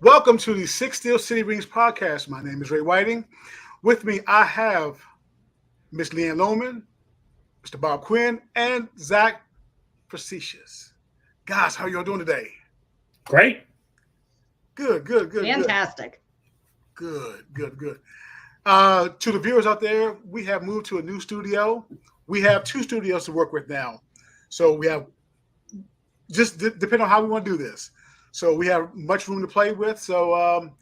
Welcome to the Six Steel City Rings podcast. My name is Ray Whiting. With me, I have Miss LeeAnn Lohman, Mr. Bob Quinn, and Zach Facetious. Guys, how y'all doing today? Great. Good. Fantastic. Good. To the viewers out there, we have moved to a new studio. We have two studios to work with now. So we have, just depending on how we want to do this. So we have much room to play with. So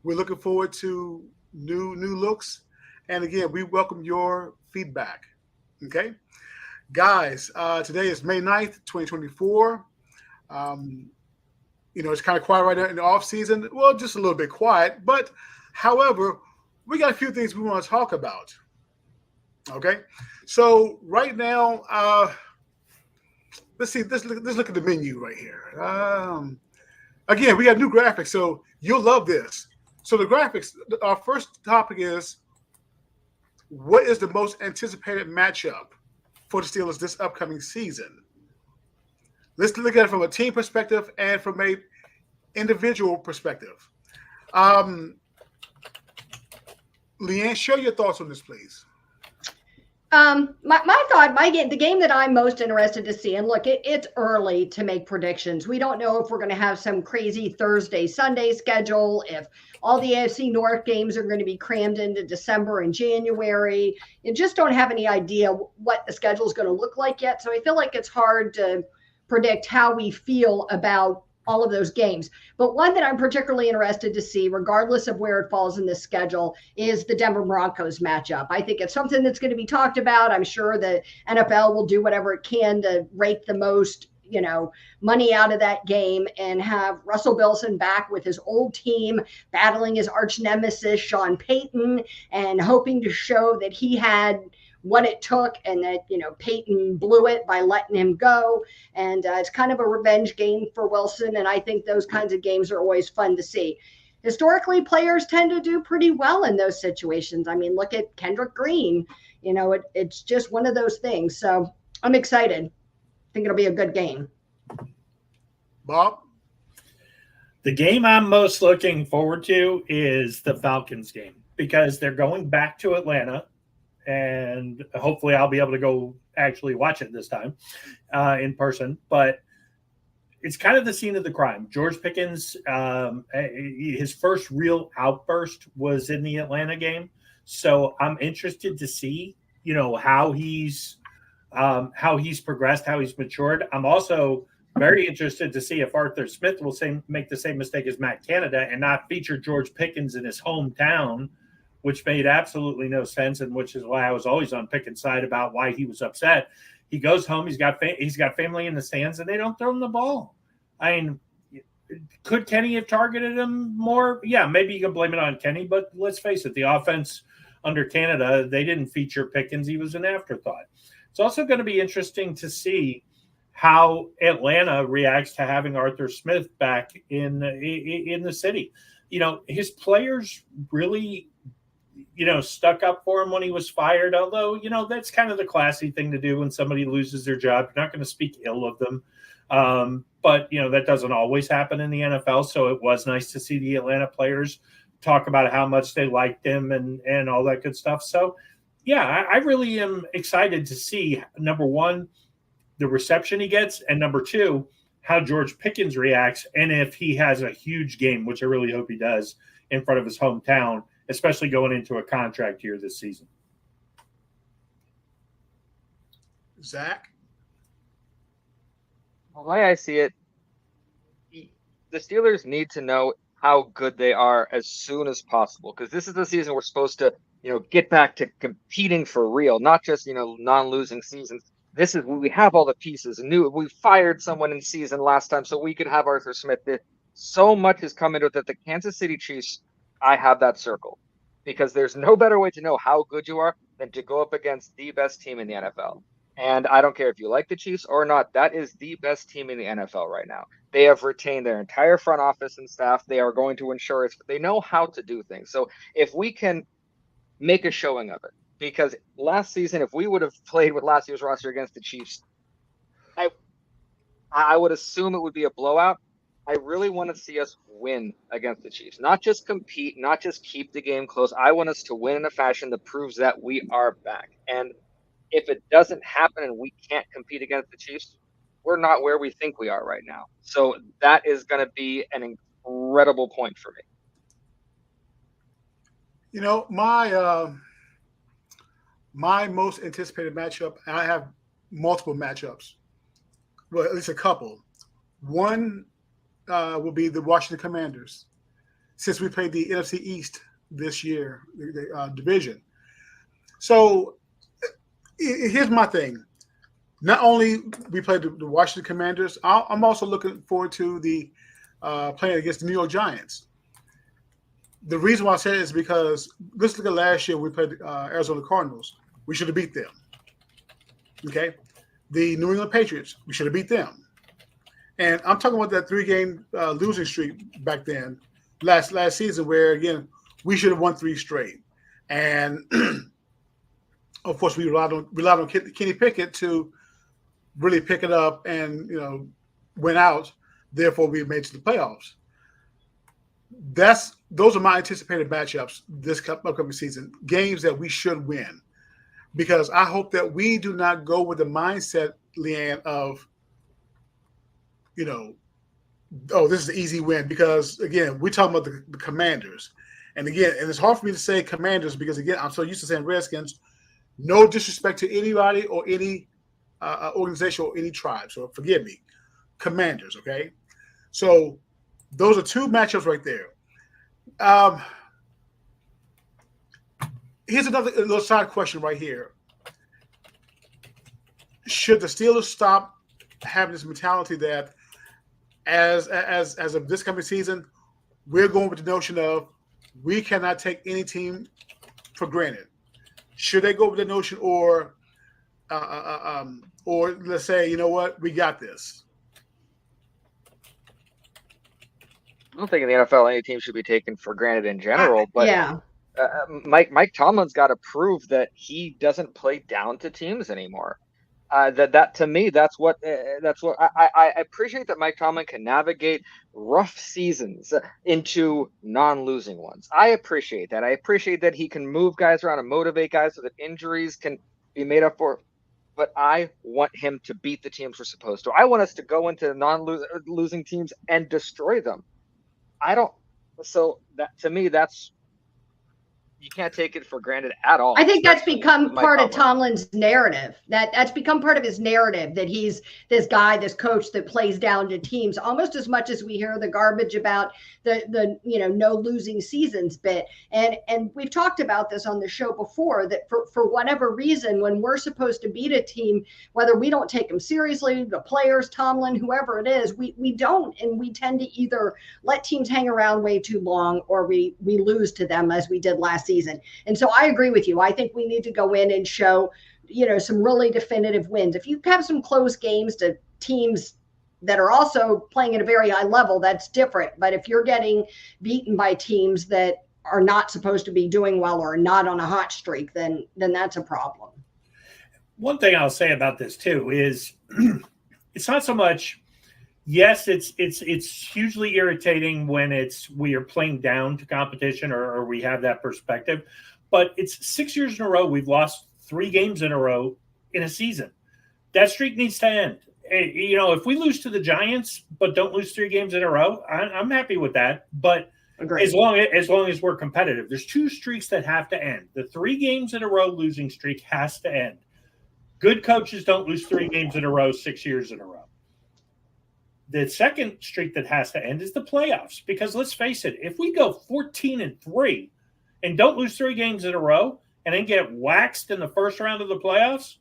we're looking forward to new looks. And again, we welcome your feedback. Okay, guys, today is May 9th, 2024. It's kind of quiet right now in the off season. Well, just a little bit quiet. But however, we got a few things we want to talk about. Okay, so right now, let's see. Let's look at the menu right here. Again, we got new graphics, so you'll love this. So the graphics, our first topic is, what is the most anticipated matchup for the Steelers this upcoming season? Let's look at it from a team perspective and from a individual perspective. LeeAnn, share your thoughts on this, please. The game that I'm most interested to see, and look, it's early to make predictions. We don't know if we're going to have some crazy Thursday, Sunday schedule, if all the AFC North games are going to be crammed into December and January. You just don't have any idea what the schedule is going to look like yet. So I feel like it's hard to predict how we feel about all of those games. But one that I'm particularly interested to see, regardless of where it falls in the schedule, is the Denver Broncos matchup. I think it's something that's going to be talked about. I'm sure the NFL will do whatever it can to rake the most, money out of that game and have Russell Wilson back with his old team, battling his arch nemesis, Sean Payton, and hoping to show that he had what it took and that, Peyton blew it by letting him go. And it's kind of a revenge game for Wilson. And I think those kinds of games are always fun to see. Historically, players tend to do pretty well in those situations. I mean, look at Kendrick Green. It's just one of those things. So I'm excited. I think it'll be a good game. Bob? The game I'm most looking forward to is the Falcons game because they're going back to Atlanta. And hopefully I'll be able to go actually watch it this time in person. But it's kind of the scene of the crime. George Pickens, his first real outburst was in the Atlanta game. So I'm interested to see, how he's progressed, how he's matured. I'm also very interested to see if Arthur Smith will make the same mistake as Matt Canada and not feature George Pickens in his hometown, which made absolutely no sense, and which is why I was always on Pickett's side about why he was upset. He goes home, he's got family in the stands, and they don't throw him the ball. I mean, could Kenny have targeted him more? Yeah, maybe you can blame it on Kenny, but let's face it, the offense under Canada, they didn't feature Pickens. He was an afterthought. It's also going to be interesting to see how Atlanta reacts to having Arthur Smith back in the city. His players really stuck up for him when he was fired. Although, that's kind of the classy thing to do when somebody loses their job. You're not going to speak ill of them. But that doesn't always happen in the NFL. So it was nice to see the Atlanta players talk about how much they liked him and all that good stuff. So, yeah, I really am excited to see, number one, the reception he gets, and number two, how George Pickens reacts. And if he has a huge game, which I really hope he does, in front of his hometown, especially going into a contract year this season. Zach? The way I see it, the Steelers need to know how good they are as soon as possible, because this is the season we're supposed to, get back to competing for real, not just, non-losing seasons. This is we have all the pieces. We fired someone in season last time so we could have Arthur Smith. So much has come into it that the Kansas City Chiefs, I have that circle, because there's no better way to know how good you are than to go up against the best team in the NFL. And I don't care if you like the Chiefs or not, that is the best team in the NFL right now. They have retained their entire front office and staff. They are going to ensure they know how to do things. So if we can make a showing of it, because last season, if we would have played with last year's roster against the Chiefs, I would assume it would be a blowout. I really want to see us win against the Chiefs, not just compete, not just keep the game close. I want us to win in a fashion that proves that we are back. And if it doesn't happen and we can't compete against the Chiefs, we're not where we think we are right now. So that is going to be an incredible point for me. You know, my most anticipated matchup, and I have multiple matchups, well, at least a couple. One will be the Washington Commanders, since we played the NFC East this year, the division. So here's my thing. Not only we played the Washington Commanders, I'm also looking forward to the playing against the New York Giants. The reason why I say it is because let's look at last year. We played Arizona Cardinals. We should have beat them. Okay, the New England Patriots. We should have beat them. And I'm talking about that 3-game losing streak back then, last season, where again we should have won 3 straight. And of course, we relied on Kenny Pickett to really pick it up and win out. Therefore, we made it to the playoffs. Those are my anticipated matchups this upcoming season. Games that we should win, because I hope that we do not go with the mindset, LeeAnn, of oh, this is an easy win. Because again, we're talking about the Commanders, and it's hard for me to say Commanders because again, I'm so used to saying Redskins. No disrespect to anybody or any organization or any tribe, so forgive me, Commanders. Okay, so those are 2 matchups right there. Here's another little side question right here. Should the Steelers stop having this mentality that as of this coming season, we're going with the notion of we cannot take any team for granted? Should they go with the notion, or let's say, you know what, we got this? I don't think in the NFL any team should be taken for granted in general, but Yeah. Mike Tomlin's got to prove that he doesn't play down to teams anymore. That to me, that's what I appreciate, that Mike Tomlin can navigate rough seasons into non-losing ones. I appreciate that. I appreciate that he can move guys around and motivate guys so that injuries can be made up for. But I want him to beat the teams we're supposed to. I want us to go into non-losing teams and destroy them. I don't. So that to me, you can't take it for granted at all. I think that's become part of Tomlin. Tomlin's narrative. That's become part of his narrative, that he's this guy, this coach that plays down to teams, almost as much as we hear the garbage about the no losing seasons bit. And we've talked about this on the show before, that for whatever reason, when we're supposed to beat a team, whether we don't take them seriously, the players, Tomlin, whoever it is, we don't, and we tend to either let teams hang around way too long, or we lose to them as we did last season. And so I agree with you. I think we need to go in and show, some really definitive wins. If you have some close games to teams that are also playing at a very high level, that's different. But if you're getting beaten by teams that are not supposed to be doing well or not on a hot streak, then that's a problem. One thing I'll say about this too is it's not so much. Yes, it's hugely irritating when we are playing down to competition or we have that perspective, but it's 6 years in a row we've lost 3 games in a row in a season. That streak needs to end. If we lose to the Giants but don't lose 3 games in a row, I'm happy with that. But Agreed. as long as we're competitive, there's 2 streaks that have to end. The 3 games in a row losing streak has to end. Good coaches don't lose 3 games in a row 6 years in a row. The second streak that has to end is the playoffs, because let's face it, if we go 14-3 and don't lose 3 games in a row and then get waxed in the first round of the playoffs,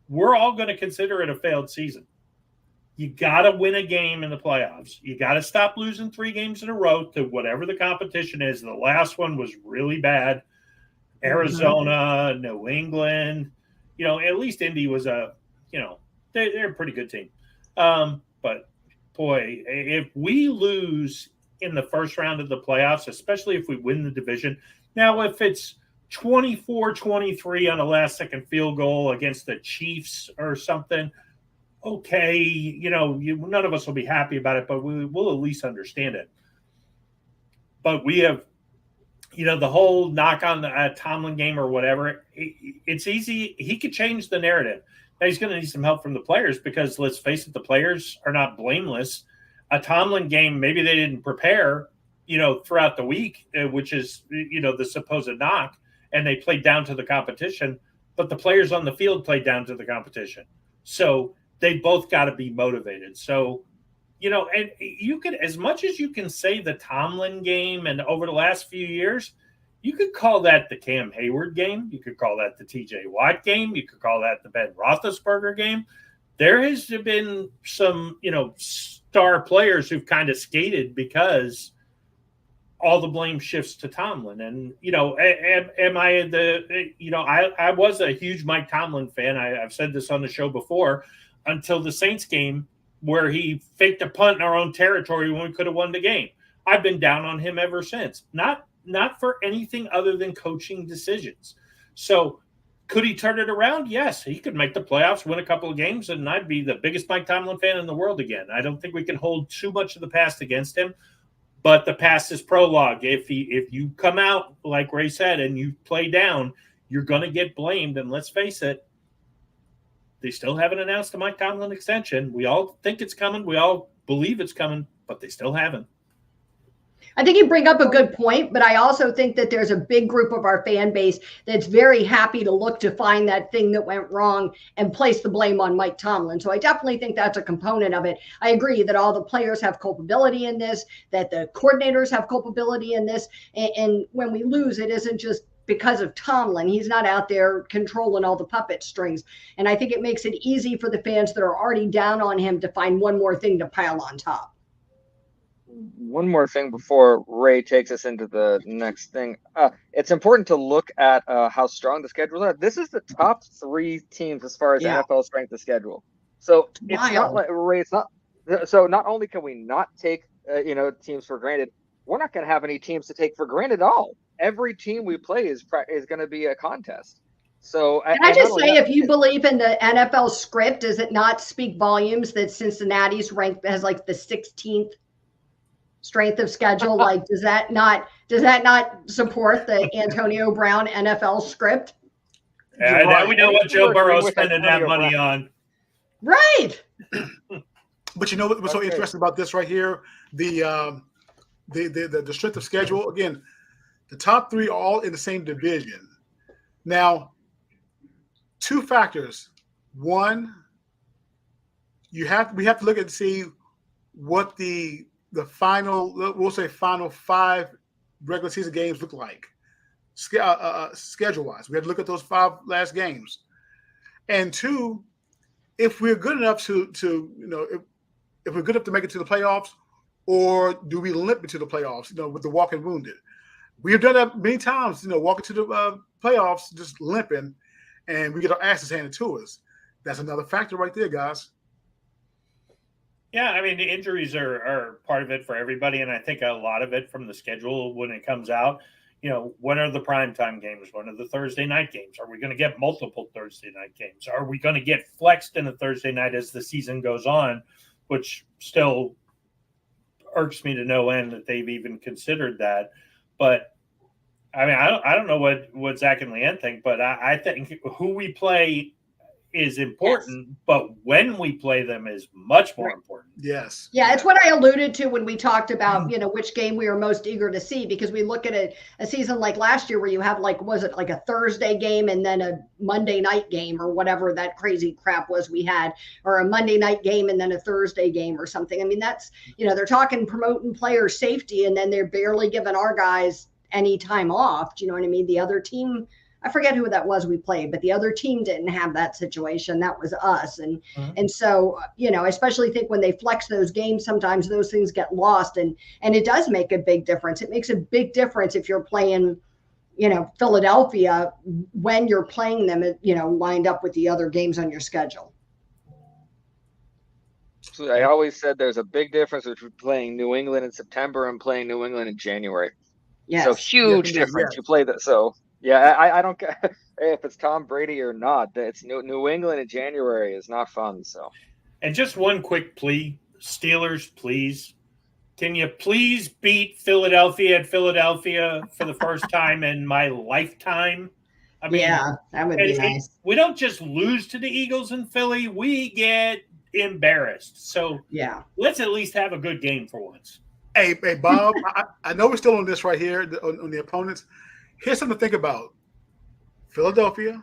we're all going to consider it a failed season. You got to win a game in the playoffs. You got to stop losing 3 games in a row to whatever the competition is. The last one was really bad. Arizona, New England, at least Indy was they're a pretty good team. But boy, if we lose in the first round of the playoffs, especially if we win the division. Now, if it's 24-23 on a last-second field goal against the Chiefs or something, okay, none of us will be happy about it, but we'll at least understand it. But we have, the whole knock on the Tomlin game or whatever, it's easy. He could change the narrative. Now, he's going to need some help from the players because, let's face it, the players are not blameless. A Tomlin game, maybe they didn't prepare, throughout the week, which is, the supposed knock, and they played down to the competition, but the players on the field played down to the competition. So they both got to be motivated. So, and you could, as much as you can say the Tomlin game and over the last few years, you could call that the Cam Hayward game. You could call that the TJ Watt game. You could call that the Ben Roethlisberger game. There has been some, star players who've kind of skated because all the blame shifts to Tomlin. And, am I I was a huge Mike Tomlin fan. I've said this on the show before, until the Saints game where he faked a punt in our own territory when we could have won the game. I've been down on him ever since. Not for anything other than coaching decisions. So could he turn it around? Yes, he could make the playoffs, win a couple of games, and I'd be the biggest Mike Tomlin fan in the world again. I don't think we can hold too much of the past against him, but the past is prologue. If you come out, like Ray said, and you play down, you're going to get blamed. And let's face it, they still haven't announced a Mike Tomlin extension. We all think it's coming. We all believe it's coming, but they still haven't. I think you bring up a good point, but I also think that there's a big group of our fan base that's very happy to look to find that thing that went wrong and place the blame on Mike Tomlin. So I definitely think that's a component of it. I agree that all the players have culpability in this, that the coordinators have culpability in this. And when we lose, it isn't just because of Tomlin. He's not out there controlling all the puppet strings. And I think it makes it easy for the fans that are already down on him to find one more thing to pile on top. One more thing before Ray takes us into the next thing. It's important to look at how strong the schedule is. This is the top 3 teams as far as NFL strength of schedule. So it's not like Ray. It's not. So not only can we not take teams for granted, we're not going to have any teams to take for granted at all. Every team we play is going to be a contest. So can I just say, if you believe in the NFL script, does it not speak volumes that Cincinnati's ranked as like the 16th strength of schedule? Like, does that not support the Antonio Brown NFL script? Yeah, now we know what Joe Burrow's spending that money on. Right. But you know what's so interesting about this right here? The strength of schedule. Again, the top 3 are all in the same division. Now, 2 factors. One, we have to look and see what the final, we'll say final 5 regular season games look like schedule-wise. We have to look at those 5 last games. And 2, if we're good enough to if we're good enough to make it to the playoffs, or do we limp into the playoffs, with the walking wounded. We have done that many times, walking to the playoffs just limping, and we get our asses handed to us. That's another factor right there, guys. Yeah, I mean, the injuries are part of it for everybody, and I think a lot of it from the schedule when it comes out. When are the primetime games? When are the Thursday night games? Are we going to get multiple Thursday night games? Are we going to get flexed in a Thursday night as the season goes on, which still irks me to no end that they've even considered that. But, I mean, I don't know what Zach and LeeAnn think, but I think who we play is important, but when we play them is much more important. Yes. Yeah, it's what I alluded to when we talked about, which game we were most eager to see, because we look at a season like last year where you have was it like a Thursday game and then a Monday night game or whatever that crazy crap was we had, or a Monday night game and then a Thursday game or something. I mean, that's, they're talking promoting player safety and then they're barely giving our guys any time off. Do you know what I mean? The other team, I forget who that was we played, but the other team didn't have that situation. That was us. And and so, I especially think when they flex those games, sometimes those things get lost. And it does make a big difference. It makes a big difference if you're playing, Philadelphia when you're playing them, lined up with the other games on your schedule. So I always said there's a big difference between playing New England in September and playing New England in January. Yes. So huge difference. You play that. So yeah, I don't care if it's Tom Brady or not. It's New England in January is not fun. So And just one quick plea, Steelers, please. Can you please beat Philadelphia at Philadelphia for the first time in my lifetime? I mean, yeah, that would be nice. We don't just lose to the Eagles in Philly. We get embarrassed. So Yeah. let's at least have a good game for once. Hey, Bob, I know we're still on this right here, on the opponents. Here's something to think about. Philadelphia,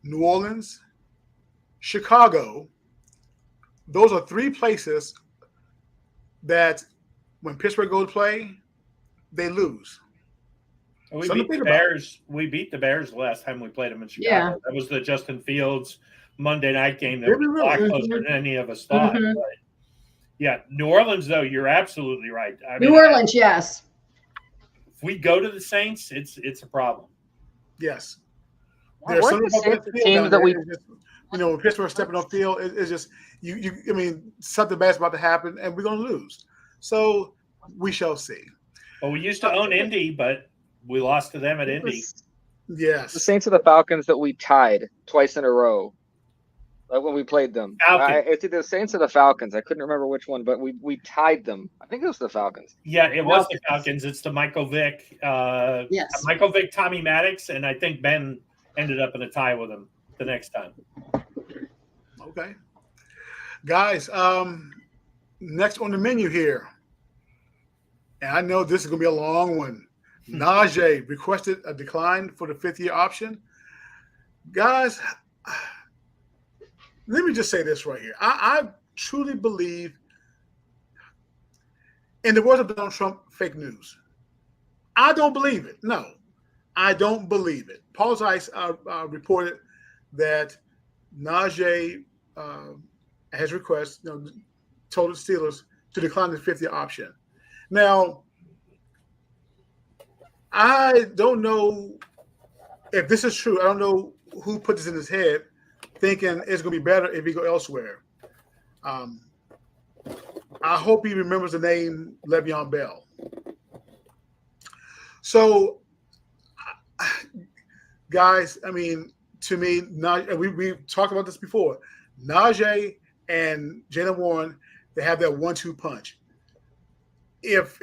New Orleans, Chicago. Those are three places that when Pittsburgh goes to play, they lose. We beat the Bears. We beat the Bears the last time we played them in Chicago. Yeah. That was the Justin Fields Monday night game that was a lot closer than any of us thought. Mm-hmm. But yeah, New Orleans, though, you're absolutely right. I mean, New Orleans, yes. If we go to the Saints, it's a problem. Yes. There's some teams that we, when Pittsburgh stepping on field, it's just I mean, something bad's about to happen, and we're going to lose. So we shall see. Well, we used to own Indy, but we lost to them at Indy. Yes. The Saints are the Falcons that we tied twice in a row. Like when we played them. It's either the Saints or the Falcons. I couldn't remember which one, but we tied them. I think it was the Falcons. Yeah, it was the Falcons. It's the Michael Vick. Yes. Michael Vick, Tommy Maddox, and I think Ben ended up in a tie with him the next time. Okay. Guys, next on the menu here, and I know this is going to be a long one. Najee requested a decline for the fifth-year option. Guys, let me just say this right here. I truly believe in the words of Donald Trump, fake news. I don't believe it. No, I don't believe it. Paul Zeiss reported that Najee has requested, told the Steelers to decline the fifth-year option. Now, I don't know if this is true. I don't know who put this in his head, thinking it's going to be better if he go elsewhere. I hope he remembers the name Le'Veon Bell. So, guys, I mean, to me, we've talked about this before. Najee and Jaylen Warren, they have that 1-2 punch. If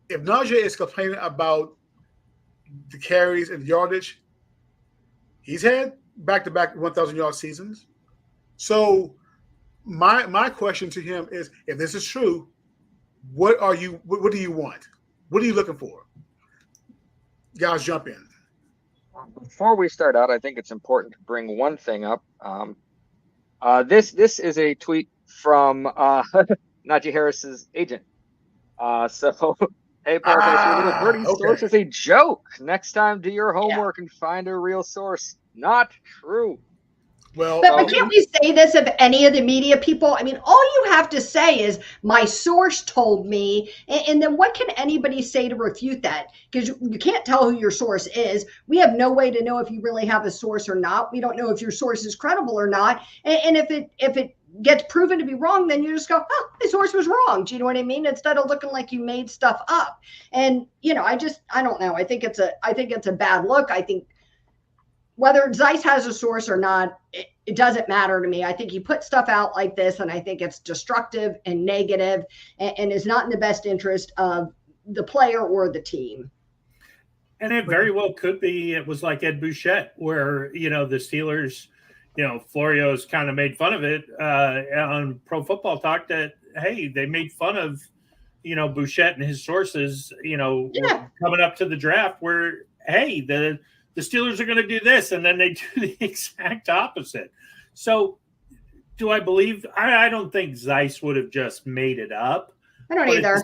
Najee is complaining about the carries and yardage, he's had back-to-back 1,000-yard seasons. So my question to him is, if this is true, what do you want? What are you looking for? Guys, jump in. Before we start out, I think it's important to bring one thing up. This is a tweet from Najee Harris's agent. Hey, Paul, your little birdie source is a joke. Next time, do your homework and find a real source. Not true. Well, but can't we say this of any of the media people? I mean, all you have to say is my source told me, and then what can anybody say to refute that? Because you can't tell who your source is. We have no way to know if you really have a source or not. We don't know if your source is credible or not. And if it gets proven to be wrong, then you just go, oh, my source was wrong. Do you know what I mean? Instead of looking like you made stuff up. And I don't know. I think it's a bad look. I think whether Zeiss has a source or not, it doesn't matter to me. I think he put stuff out like this, and I think it's destructive and negative and is not in the best interest of the player or the team. And it very well could be. It was like Ed Bouchette, where, the Steelers, Florio's kind of made fun of it on Pro Football Talk that, hey, they made fun of, Bouchette and his sources, coming up to the draft where, hey, the Steelers are going to do this, and then they do the exact opposite. So do I believe – I don't think Zeiss would have just made it up. I don't either.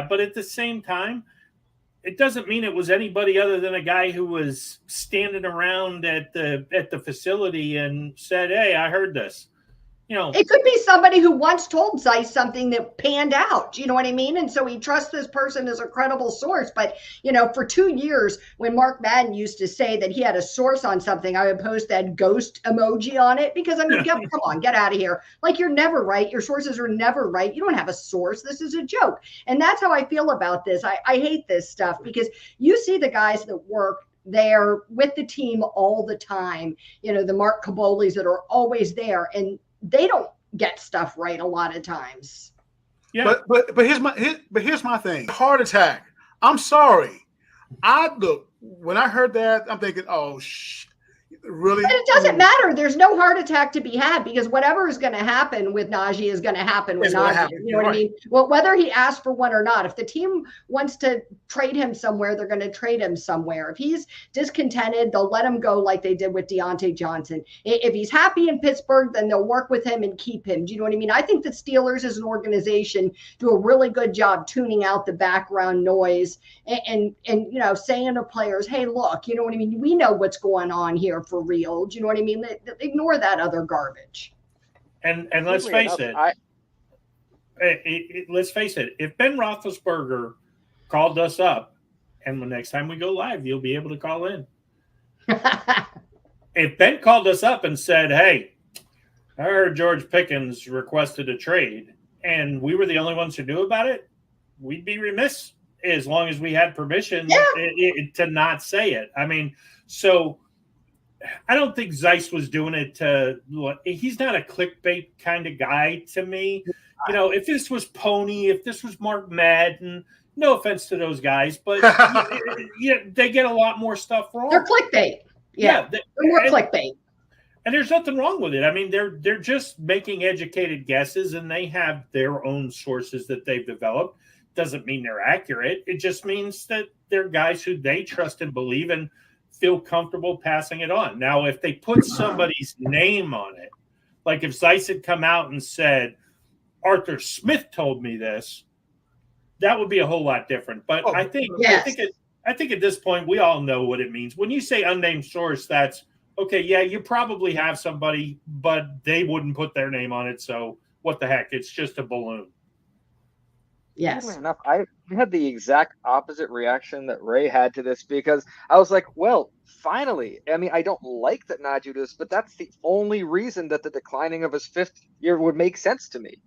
But at the same time, it doesn't mean it was anybody other than a guy who was standing around at the facility and said, hey, I heard this. It could be somebody who once told Zeiss something that panned out. Do you know what I mean? And so he trusts this person as a credible source. But, for 2 years, when Mark Madden used to say that he had a source on something, I would post that ghost emoji on it because, come on, get out of here. Like, you're never right. Your sources are never right. You don't have a source. This is a joke. And that's how I feel about this. I hate this stuff because you see the guys that work there with the team all the time, the Mark Kabolis that are always there. And they don't get stuff right a lot of times. Yeah. But here's my thing. Heart attack. I'm sorry. When I heard that, I'm thinking, oh really? But it doesn't matter. There's no heart attack to be had because whatever is going to happen with Najee is going to happen with Najee. You know what I mean? Well, whether he asked for one or not, if the team wants to trade him somewhere, they're going to trade him somewhere. If he's discontented, they'll let him go like they did with Deontay Johnson. If he's happy in Pittsburgh, then they'll work with him and keep him. Do you know what I mean? I think the Steelers as an organization do a really good job tuning out the background noise and saying to players, hey, look, you know what I mean? We know what's going on here for real. Do you know what I mean? Ignore that other garbage. And let's face it. Let's face it. If Ben Roethlisberger called us up, and the next time we go live, you'll be able to call in. If Ben called us up and said, "Hey, I heard George Pickens requested a trade," and we were the only ones who knew about it, we'd be remiss as long as we had permission to not say it. I mean, so. I don't think Zeiss was doing it he's not a clickbait kind of guy to me. You know, if this was Pony, if this was Mark Madden, no offense to those guys, but they get a lot more stuff wrong. They're clickbait. Yeah, they're more clickbait. And there's nothing wrong with it. I mean, they're just making educated guesses and they have their own sources that they've developed. Doesn't mean they're accurate. It just means that they're guys who they trust and believe in. Feel comfortable passing it on. Now, if they put somebody's name on it, like if Zeiss had come out and said, Arthur Smith told me this, that would be a whole lot different. But I think at this point, we all know what it means. When you say unnamed source, that's okay. Yeah, you probably have somebody, but they wouldn't put their name on it. So what the heck? It's just a balloon. Yes. Enough. I had the exact opposite reaction that Ray had to this because I was like, well, finally. I mean, I don't like that Najee did this, but that's the only reason that the declining of his fifth year would make sense to me.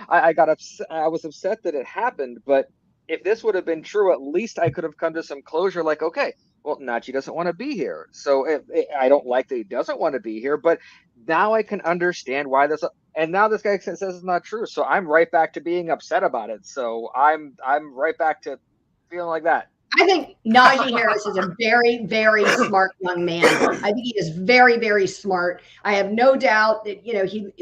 I got upset. I was upset that it happened, but if this would have been true, at least I could have come to some closure like, okay, well, Najee doesn't want to be here. So I don't like that he doesn't want to be here, but now I can understand why this. And now this guy says it's not true. So I'm right back to being upset about it. So I'm right back to feeling like that. I think Najee Harris is a very, very smart young man. I think he is very, very smart. I have no doubt that,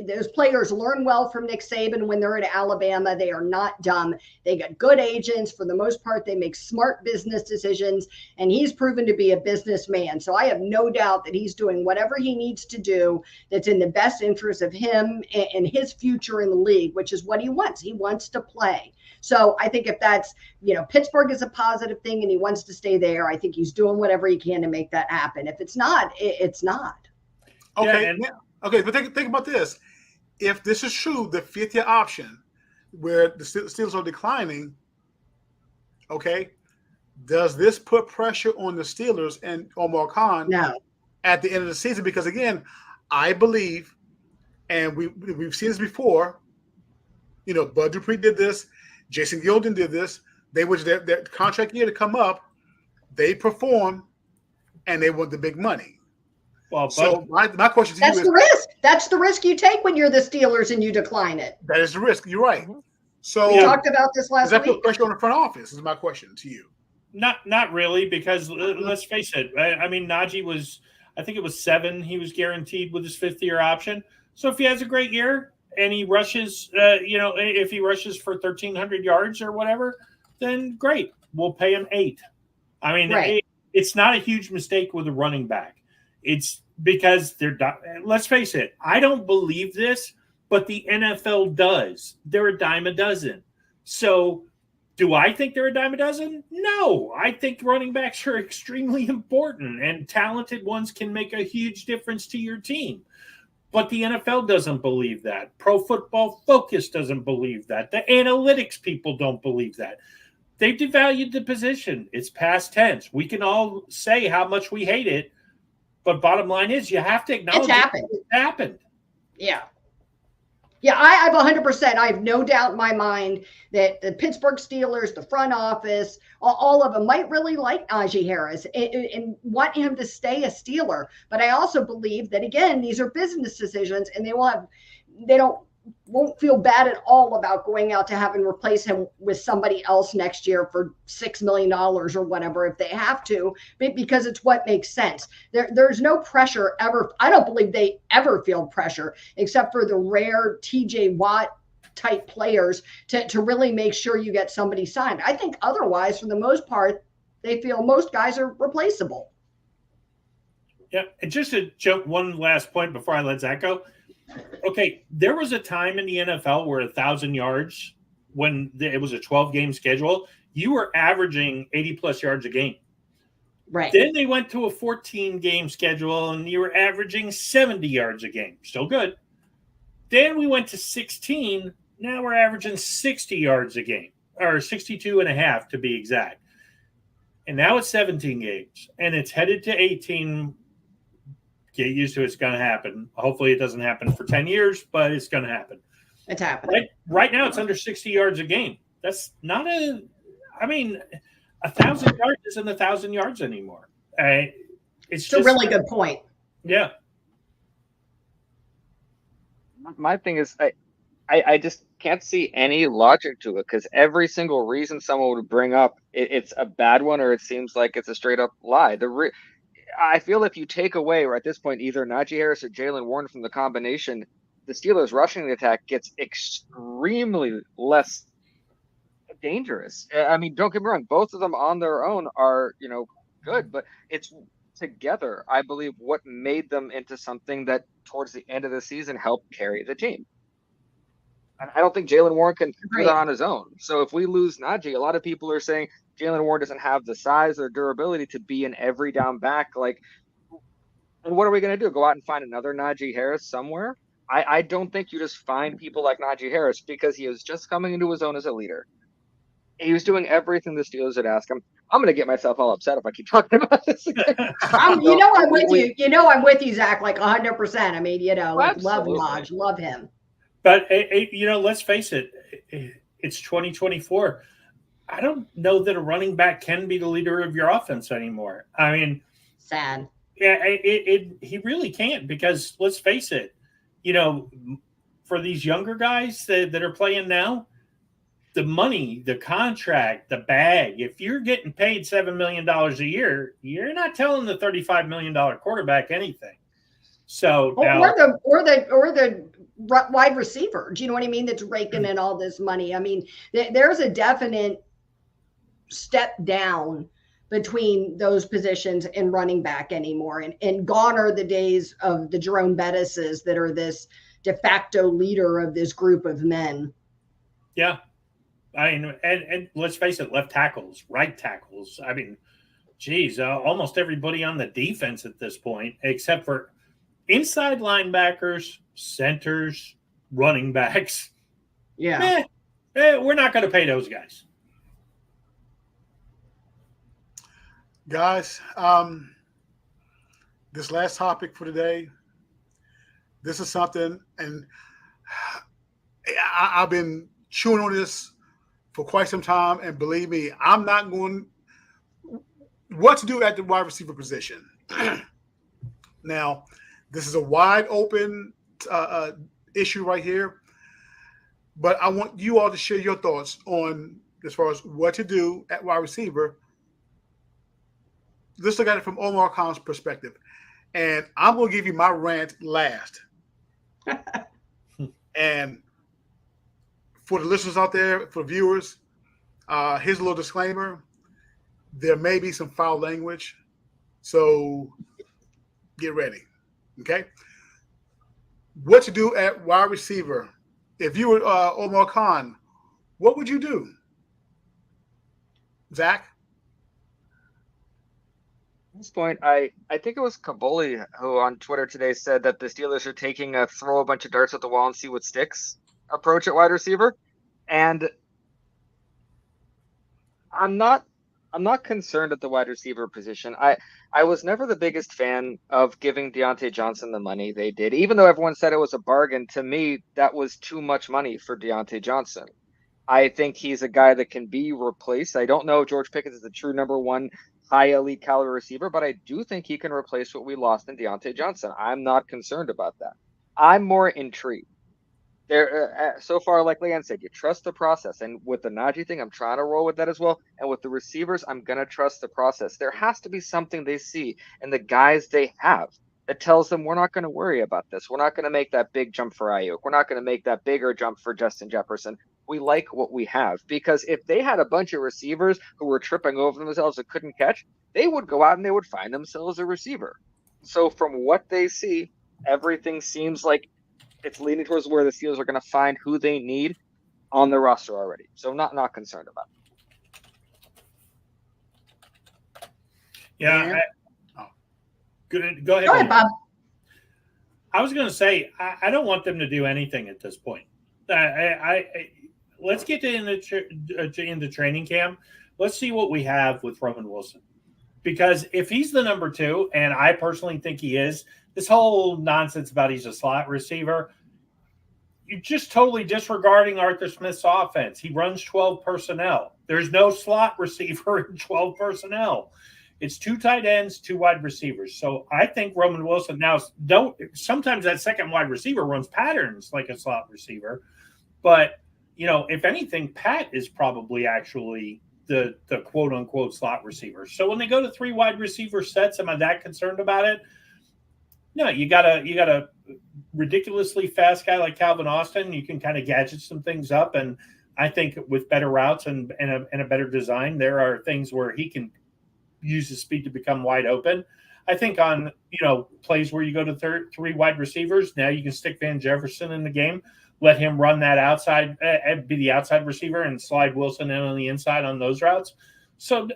those players learn well from Nick Saban when they're at Alabama. They are not dumb. They got good agents. For the most part, they make smart business decisions, and he's proven to be a businessman. So I have no doubt that he's doing whatever he needs to do that's in the best interest of him and his future in the league, which is what he wants. He wants to play. So I think if that's, Pittsburgh is a positive thing and he wants to stay there, I think he's doing whatever he can to make that happen. If it's not, it's not. Okay. Okay. But think about this. If this is true, the fifth year option where the Steelers are declining, okay, does this put pressure on the Steelers and Omar Khan at the end of the season? Because again, I believe, and we've seen this before, Bud Dupree did this. Jason Gilden did this. They was their contract year to come up. They perform, and they want the big money. Well, so my question to you is, that's the risk. That's the risk you take when you're the Steelers and you decline it. That is the risk. You're right. So we talked about this last week. Does that put pressure on the front office? Is my question to you. Not really, because let's face it. I mean, Najee was, I think it was 7. He was guaranteed with his fifth year option. So if he has a great year, and he rushes, if he rushes for 1,300 yards or whatever, then great. We'll pay him 8. I mean, it's not a huge mistake with a running back. It's because let's face it, I don't believe this, but the NFL does. They're a dime a dozen. So do I think they're a dime a dozen? No. I think running backs are extremely important, and talented ones can make a huge difference to your team. But the NFL doesn't believe that. Pro Football Focus doesn't believe that. The analytics people don't believe that. They've devalued the position. It's past tense. We can all say how much we hate it, but bottom line is you have to acknowledge it happened. It happened. Yeah. Yeah, I have 100%. I have no doubt in my mind that the Pittsburgh Steelers, the front office, all of them might really like Najee Harris and want him to stay a Steeler. But I also believe that, again, these are business decisions, and they won't feel bad at all about going out to have and replace him with somebody else next year for $6 million or whatever if they have to, because it's what makes sense. There's no pressure ever. I don't believe they ever feel pressure except for the rare TJ Watt type players to really make sure you get somebody signed. I think otherwise, for the most part, they feel most guys are replaceable. Yeah, and just to jump one last point before I let Zach go. Okay, there was a time in the NFL where 1,000 yards, when it was a 12-game schedule, you were averaging 80-plus yards a game. Right. Then they went to a 14-game schedule, and you were averaging 70 yards a game. Still good. Then we went to 16. Now we're averaging 60 yards a game, or 62 and a half to be exact. And now it's 17 games, and it's headed to 18. Get used to it. It's going to happen. Hopefully it doesn't happen for 10 years, but it's going to happen. It's happening. Right now it's under 60 yards a game. That's not 1,000 yards isn't 1,000 yards anymore. It's a really good point. Yeah. My thing is, I just can't see any logic to it, because every single reason someone would bring up it's a bad one, or it seems like it's a straight up lie. I feel if you take away, or at this point, either Najee Harris or Jaylen Warren from the combination, the Steelers' rushing attack gets extremely less dangerous. I mean, don't get me wrong, both of them on their own are, good, but it's together, I believe, what made them into something that towards the end of the season helped carry the team. And I don't think Jaylen Warren can do that on his own. So if we lose Najee, a lot of people are saying Jaylen Warren doesn't have the size or durability to be an every down back. And what are we going to do? Go out and find another Najee Harris somewhere? I don't think you just find people like Najee Harris, because he was just coming into his own as a leader. He was doing everything the Steelers would ask him. I'm going to get myself all upset if I keep talking about this again. I'm with you. I'm with you, Zach, like 100%. I mean, love Naj, love him. But, let's face it, it's 2024. I don't know that a running back can be the leader of your offense anymore. I mean, sad. Yeah, he really can't, because let's face it, for these younger guys that are playing now, the money, the contract, the bag, if you're getting paid $7 million a year, you're not telling the $35 million quarterback anything. So now, or the wide receiver, do you know what I mean? That's raking in all this money. I mean, there's a definite step down between those positions and running back anymore. And gone are the days of the Jerome Bettises that are this de facto leader of this group of men. Yeah. I mean, and let's face it, left tackles, right tackles. I mean, geez, almost everybody on the defense at this point, except for inside linebackers, centers, running backs. Yeah. We're not going to pay those guys. Guys, this last topic for today, this is something, and I've been chewing on this for quite some time, and believe me, I'm not going what to do at the wide receiver position. Now, this is a wide open issue right here, but I want you all to share your thoughts on as far as what to do at wide receiver. Let's look at it from Omar Khan's perspective, and I'm going to give you my rant last. And for the listeners out there, for viewers, here's a little disclaimer. There may be some foul language, so get ready. Okay? What to do at wide receiver. If you were Omar Khan, what would you do? Zach? At this point, I think it was Kaboli who on Twitter today said that the Steelers are taking a throw a bunch of darts at the wall and see what sticks approach at wide receiver. And I'm not I'm not concerned at the wide receiver position. I was never the biggest fan of giving Deontay Johnson the money they did, even though everyone said it was a bargain. To me, that was too much money for Deontay Johnson. I think he's a guy that can be replaced. I don't know if George Pickens is the true number one high elite caliber receiver, but I do think he can replace what we lost in Deontay Johnson. I'm not concerned about that. I'm more intrigued. There, so far, like LeeAnn said, you trust the process. And with the Najee thing, I'm trying to roll with that as well. And with the receivers, I'm going to trust the process. There has to be something they see in the guys they have that tells them we're not going to worry about this. We're not going to make that big jump for Ayuk. We're not going to make that bigger jump for Justin Jefferson. We like what we have, because if they had a bunch of receivers who were tripping over themselves and couldn't catch, they would go out and they would find themselves a receiver. So from what they see, everything seems like it's leaning towards where the Steelers are going to find who they need on the roster already. So not concerned about it. Yeah. Go ahead. Go ahead, Bob. I was going to say, I don't want them to do anything at this point. Let's get into training camp. Let's see what we have with Roman Wilson. Because if he's the number 2, and I personally think he is, this whole nonsense about he's a slot receiver, you're just totally disregarding Arthur Smith's offense. He runs 12 personnel. There's no slot receiver in 12 personnel. It's 2 tight ends, 2 wide receivers. So I think Roman Wilson now sometimes that second wide receiver runs patterns like a slot receiver. But, if anything, Pat is probably actually the quote unquote slot receiver. So when they go to 3 wide receiver sets, am I that concerned about it? No, you got a ridiculously fast guy like Calvin Austin. You can kind of gadget some things up. And I think with better routes and a better design, there are things where he can use his speed to become wide open. I think on, plays where you go to 3 wide receivers, now you can stick Van Jefferson in the game, let him run that outside, be the outside receiver, and slide Wilson in on the inside on those routes. So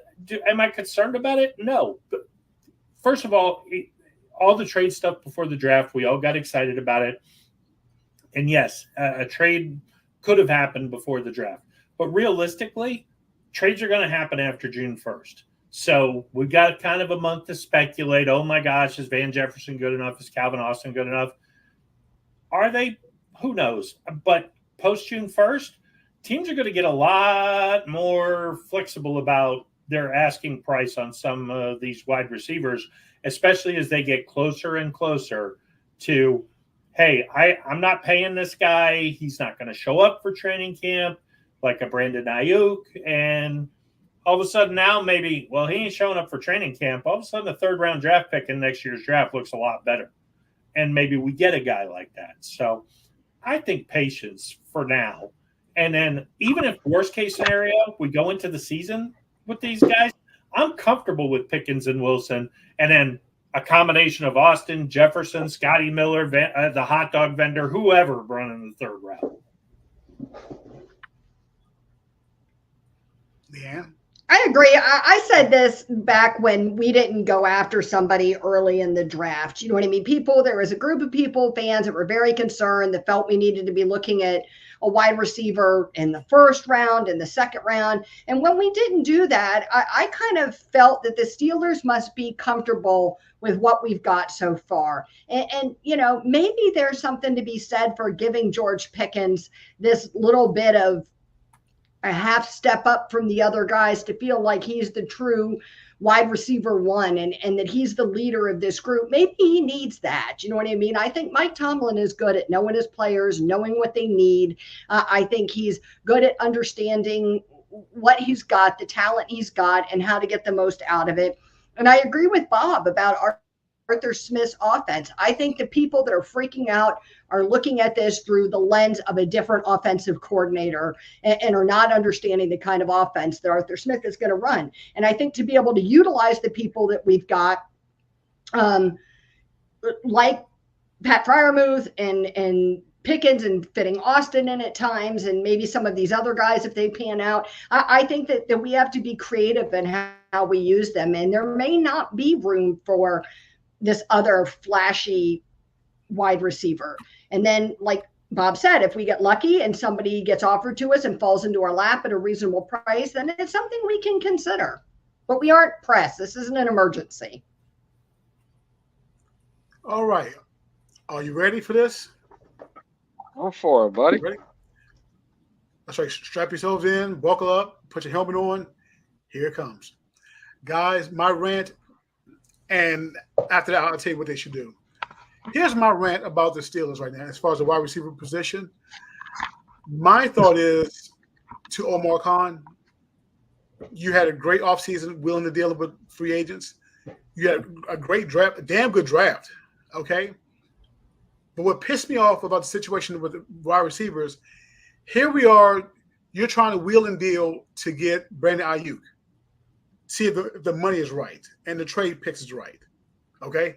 am I concerned about it? No. But first of all the trade stuff before the draft, we all got excited about it. And yes, a trade could have happened before the draft. But realistically, trades are going to happen after June 1st. So we've got kind of a month to speculate. Oh my gosh, is Van Jefferson good enough? Is Calvin Austin good enough? Are they? Who knows? But post June 1st, teams are going to get a lot more flexible about their asking price on some of these wide receivers, especially as they get closer and closer to, hey, I'm not paying this guy. He's not going to show up for training camp like a Brandon Ayuk. And all of a sudden now maybe, well, he ain't showing up for training camp. All of a sudden a 3rd-round draft pick in next year's draft looks a lot better. And maybe we get a guy like that. So I think patience for now. And then even if worst-case scenario, we go into the season with these guys, I'm comfortable with Pickens and Wilson. And then a combination of Austin, Jefferson, Scotty Miller, the hot dog vendor, whoever running the 3rd round. Yeah. I agree. I said this back when we didn't go after somebody early in the draft. You know what I mean? There was a group of people, fans, that were very concerned, that felt we needed to be looking at a wide receiver in the 1st round, in the 2nd round. And when we didn't do that, I kind of felt that the Steelers must be comfortable with what we've got so far. And maybe there's something to be said for giving George Pickens this little bit of a half step up from the other guys to feel like he's the true wide receiver 1 and that he's the leader of this group. Maybe he needs that. You know what I mean? I think Mike Tomlin is good at knowing his players, knowing what they need. I think he's good at understanding what he's got, the talent he's got, and how to get the most out of it. And I agree with Bob about Arthur Smith's offense. I think the people that are freaking out are looking at this through the lens of a different offensive coordinator and are not understanding the kind of offense that Arthur Smith is going to run. And I think to be able to utilize the people that we've got, like Pat Freiermuth and Pickens and fitting Austin in at times, and maybe some of these other guys if they pan out, I think that we have to be creative in how we use them. And there may not be room for this other flashy wide receiver. And then, like Bob said, if we get lucky and somebody gets offered to us and falls into our lap at a reasonable price, then it's something we can consider. But we aren't pressed. This isn't an emergency. All right. Are you ready for this? Go for it, buddy. Ready? That's right. Strap yourselves in, buckle up, put your helmet on. Here it comes. Guys, my rant, and after that, I'll tell you what they should do. Here's my rant about the Steelers right now as far as the wide receiver position. My thought is to Omar Khan, you had a great offseason willing to deal with free agents. You had a great draft, a damn good draft, okay? But what pissed me off about the situation with the wide receivers, here we are, you're trying to wheel and deal to get Brandon Ayuk. See if the money is right and the trade picks is right, okay?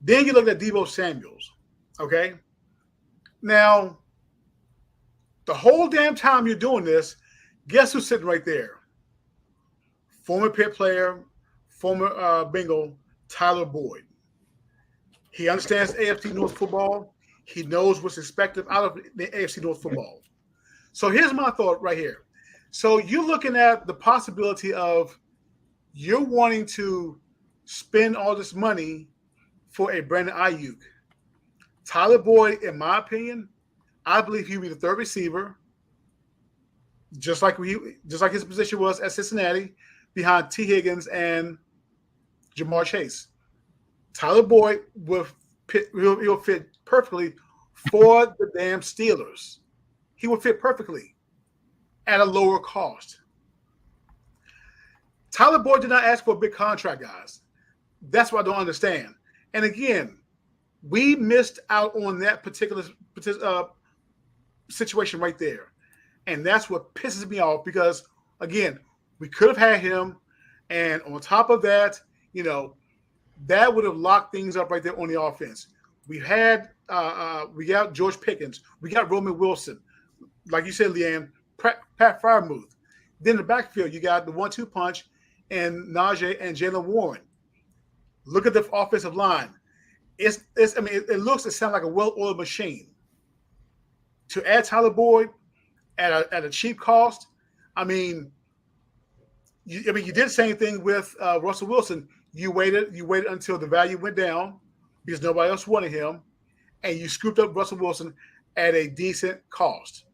Then you look at Deebo Samuels, okay? Now, the whole damn time you're doing this, guess who's sitting right there? Former Pitt player, former Bengal, Tyler Boyd. He understands AFC North football. He knows what's expected out of the AFC North football. So here's my thought right here. So you're looking at the possibility of you're wanting to spend all this money for a Brandon Ayuk. Tyler Boyd, in my opinion, I believe he'll be the third receiver, just like his position was at Cincinnati, behind T. Higgins and Jamar Chase. Tyler Boyd he'll fit perfectly for the damn Steelers. He will fit perfectly at a lower cost. Tyler Boyd did not ask for a big contract, guys. That's what I don't understand. And again, we missed out on that particular situation right there. And that's what pisses me off because, again, we could have had him. And on top of that, that would have locked things up right there on the offense. We got George Pickens. We got Roman Wilson. Like you said, LeeAnn, Pat Freiermuth. Then in the backfield, you got the 1-2 punch and Najee and Jalen Warren. Look at the offensive line. It sounds like a well-oiled machine. To add Tyler Boyd at a cheap cost, you did the same thing with Russell Wilson. You waited until the value went down because nobody else wanted him, and you scooped up Russell Wilson at a decent cost.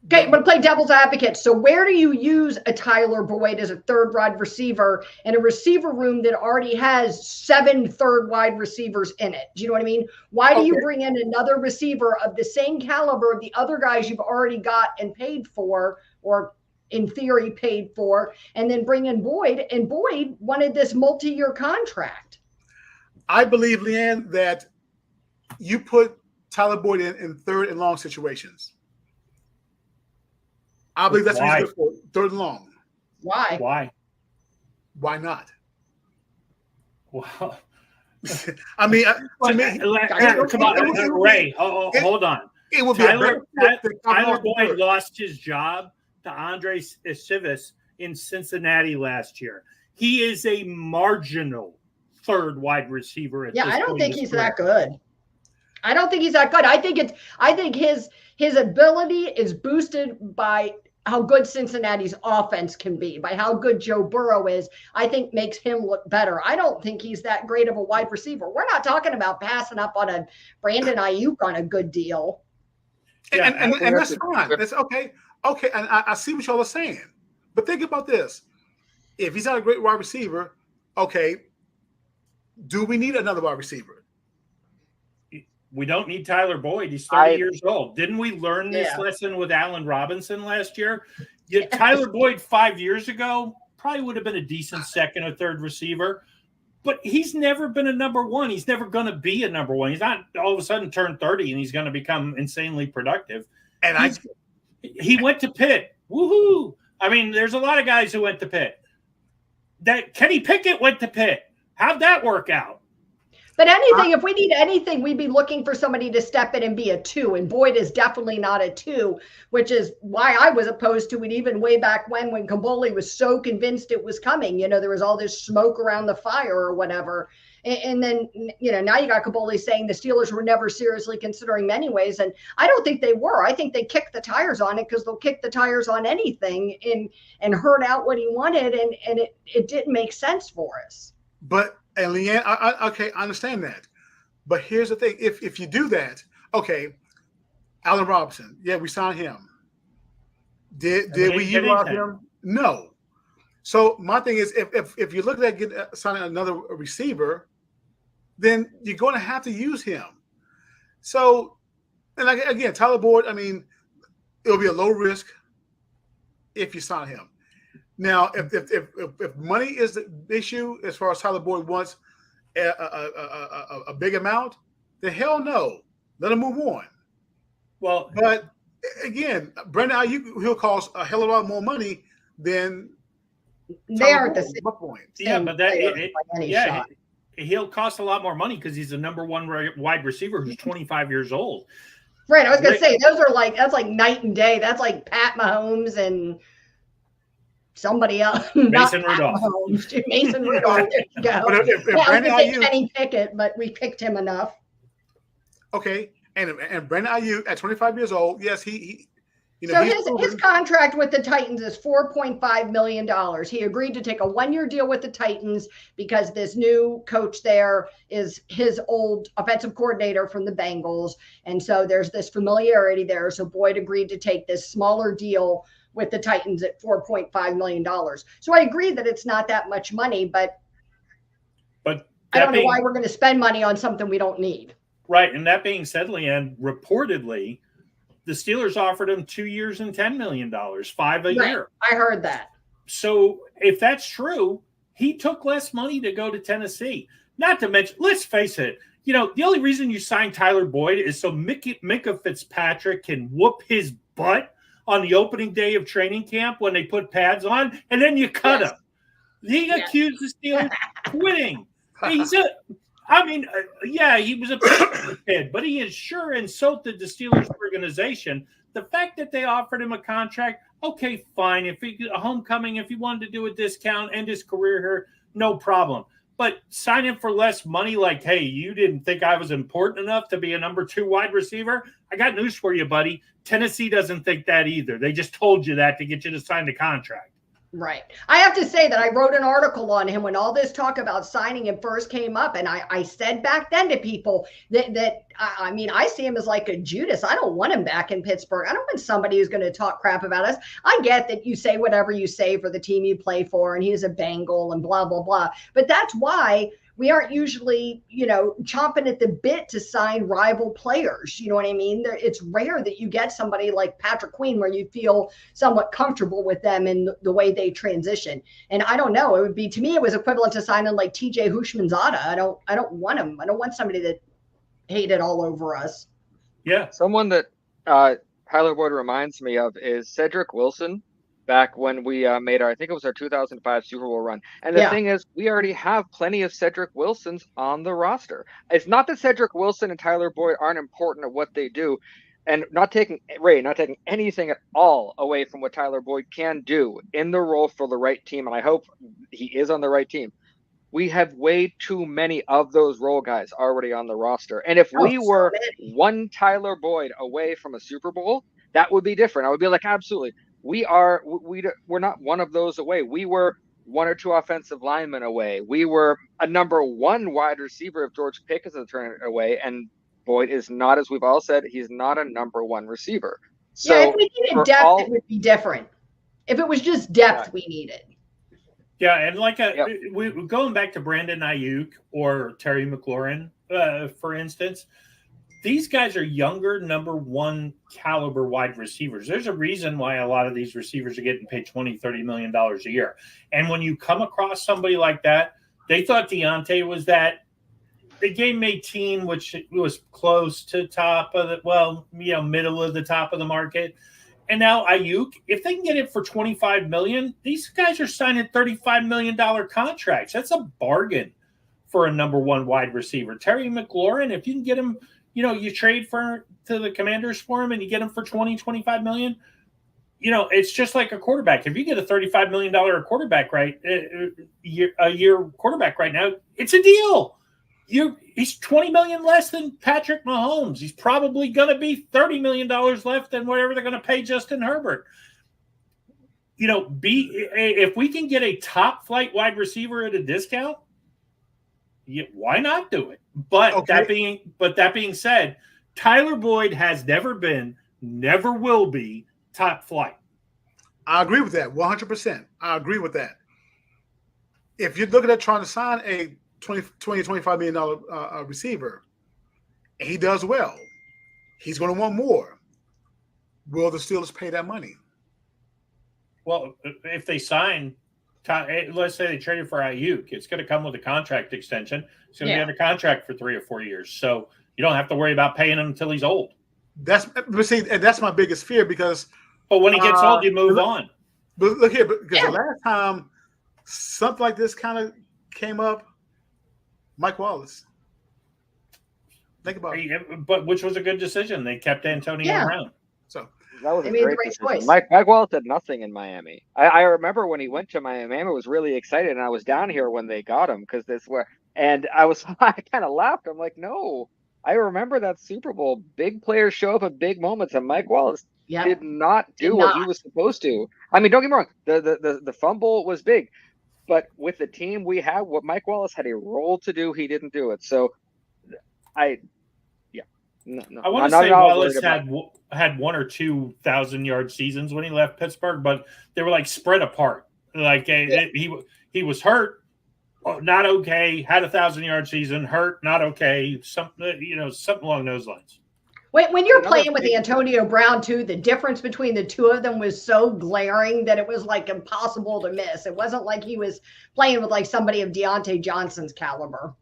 Okay, I'm going to play devil's advocate. So where do you use a Tyler Boyd as a third wide receiver in a receiver room that already has 7 third wide receivers in it? Do you know what I mean? Why do you bring in another receiver of the same caliber of the other guys you've already got and paid for, or in theory paid for, and then bring in Boyd? And Boyd wanted this multi-year contract. I believe, LeeAnn, that you put Tyler Boyd in third and long situations. I believe that's what he's good for. Third and long. Why? Why not? Well, to me, come on, Ray. Hold on. It would be Tyler Boyd lost his job to Andre Civis in Cincinnati last year. He is a marginal third wide receiver. I don't think he's that good. I don't think he's that good. I think his ability is boosted by how good Cincinnati's offense can be, by how good Joe Burrow is. I think makes him look better. I don't think he's that great of a wide receiver. We're not talking about passing up on a Brandon Ayuk on a good deal. And that's fine. That's okay. Okay, and I see what y'all are saying. But think about this. If he's not a great wide receiver, okay, do we need another wide receiver? We don't need Tyler Boyd. He's 30 years old. Didn't we learn this lesson with Allen Robinson last year? Tyler Boyd 5 years ago probably would have been a decent second or third receiver, but he's never been a number one. He's never going to be a number one. He's not all of a sudden turned 30 and he's going to become insanely productive. And he went to Pitt. Woohoo! There's a lot of guys who went to Pitt. That Kenny Pickett went to Pitt. How'd that work out? But if we need anything, we'd be looking for somebody to step in and be a 2. And Boyd is definitely not a 2, which is why I was opposed to it even way back when Kaboli was so convinced it was coming. There was all this smoke around the fire or whatever. And then, now you got Kaboli saying the Steelers were never seriously considering him anyways. And I don't think they were. I think they kicked the tires on it because they'll kick the tires on anything and heard out what he wanted. And it didn't make sense for us. But, and LeeAnn, I understand that. But here's the thing. If you do that, okay, Allen Robinson, yeah, we signed him. Did we utilize him? No. So my thing is, if you're looking at signing another receiver, then you're going to have to use him. So, and again, Tyler Boyd, I mean, it'll be a low risk if you sign him. Now, if money is the issue as far as Tyler Boyd wants a big amount, then hell no, let him move on. Well, but again, Brandon Ayuk, he'll cost a hell of a lot more money than they aren't the same point. Yeah, but he'll cost a lot more money because he's the number one wide receiver who's 25 years old. Right. I was going to say, that's like night and day. That's like Pat Mahomes and somebody else. Mason Rudolph. Mason Rudolph. There you go. But if Brandon Ayuk, Kenny Pickett, but we picked him enough. Okay. And Brandon Ayuk at 25 years old, yes, he so his contract with the Titans is $4.5 million. He agreed to take a 1-year deal with the Titans because this new coach there is his old offensive coordinator from the Bengals. And so there's this familiarity there. So Boyd agreed to take this smaller deal with the Titans at $4.5 million. So I agree that it's not that much money, but I don't know why we're going to spend money on something we don't need. Right. And that being said, LeeAnn, reportedly, the Steelers offered him 2 years and $10 million, $5 a year. I heard that. So if that's true, he took less money to go to Tennessee. Not to mention, let's face it, the only reason you signed Tyler Boyd is so Micah Fitzpatrick can whoop his butt on the opening day of training camp when they put pads on, and then you cut him. He accused the Steelers of quitting. He was a kid, but he has sure insulted the Steelers organization. The fact that they offered him a contract, okay, fine. If he a homecoming, if he wanted to do a discount, end his career here, no problem. But sign him for less money, like, hey, you didn't think I was important enough to be a number 2 wide receiver? I got news for you, buddy. Tennessee doesn't think that either. They just told you that to get you to sign the contract. Right. I have to say that I wrote an article on him when all this talk about signing him first came up. And I said back then to people that I see him as like a Judas. I don't want him back in Pittsburgh. I don't want somebody who's going to talk crap about us. I get that you say whatever you say for the team you play for, and he's a Bengal and blah, blah, blah. But that's why we aren't usually, chomping at the bit to sign rival players. You know what I mean? It's rare that you get somebody like Patrick Queen where you feel somewhat comfortable with them in the way they transition. And I don't know. It would be, to me, it was equivalent to signing like TJ Hushmanzada. I don't want him. I don't want somebody that hated all over us. Yeah. Someone that Tyler Boyd reminds me of is Cedric Wilson. Back when we made I think it was our 2005 Super Bowl run. And the thing is, we already have plenty of Cedric Wilsons on the roster. It's not that Cedric Wilson and Tyler Boyd aren't important at what they do, and not taking anything at all away from what Tyler Boyd can do in the role for the right team. And I hope he is on the right team. We have way too many of those role guys already on the roster. And if we were one Tyler Boyd away from a Super Bowl, that would be different. I would be like, absolutely. We're not one of those away. We were 1 or 2 offensive linemen away. We were a number 1 wide receiver if George Pickens is turning it away. And Boyd is not, as we've all said, he's not a number 1 receiver. So if we needed depth, it would be different. If it was just depth we needed. Yeah, and we're going back to Brandon Ayuk or Terry McLaurin, for instance. These guys are younger, number 1 caliber wide receivers. There's a reason why a lot of these receivers are getting paid $20, $30 million a year. And when you come across somebody like that, they thought Deontay was that. They gave him 18, which was close to top of the, middle of the top of the market. And now Ayuk, if they can get it for $25 million, these guys are signing $35 million contracts. That's a bargain for a number 1 wide receiver. Terry McLaurin, if you can get him, you trade to the Commanders for him and you get him for $20-25 million. It's just like a quarterback. If you get a $35 million quarterback a year quarterback right now, it's a deal. He's $20 million less than Patrick Mahomes. He's probably going to be $30 million less than whatever they're going to pay Justin Herbert. If we can get a top flight wide receiver at a discount, why not do it? But that being said, Tyler Boyd has never been, never will be top flight. I agree with that 100%. I agree with that. If you're looking at trying to sign a $25 million receiver, and he does well, he's going to want more. Will the Steelers pay that money? Well, if they sign, let's say they traded for Ayuk, it's going to come with a contract extension. It's going to be under contract for 3 or 4 years. So you don't have to worry about paying him until he's old. That's my biggest fear because. But when he gets old, you move on. But look here, because the last time something like this kind of came up, Mike Wallace. Think about it. But which was a good decision. They kept Antonio Brown. So that was a great decision. Mike Wallace did nothing in Miami. I remember when he went to Miami, was really excited, and I was down here when they got him because I kind of laughed. I'm like, no, I remember that Super Bowl. Big players show up at big moments, and Mike Wallace did not do what he was supposed to. I mean, don't get me wrong, the fumble was big, but with the team we have, what Mike Wallace had a role to do, he didn't do it. So I want to say Wallace had 1 or 2 1,000-yard seasons when he left Pittsburgh, but they were like spread apart. Like he was hurt, not okay. Had a 1,000-yard season, hurt, not okay. Something along those lines. When you're playing with Antonio Brown too, the difference between the two of them was so glaring that it was like impossible to miss. It wasn't like he was playing with like somebody of Deontay Johnson's caliber.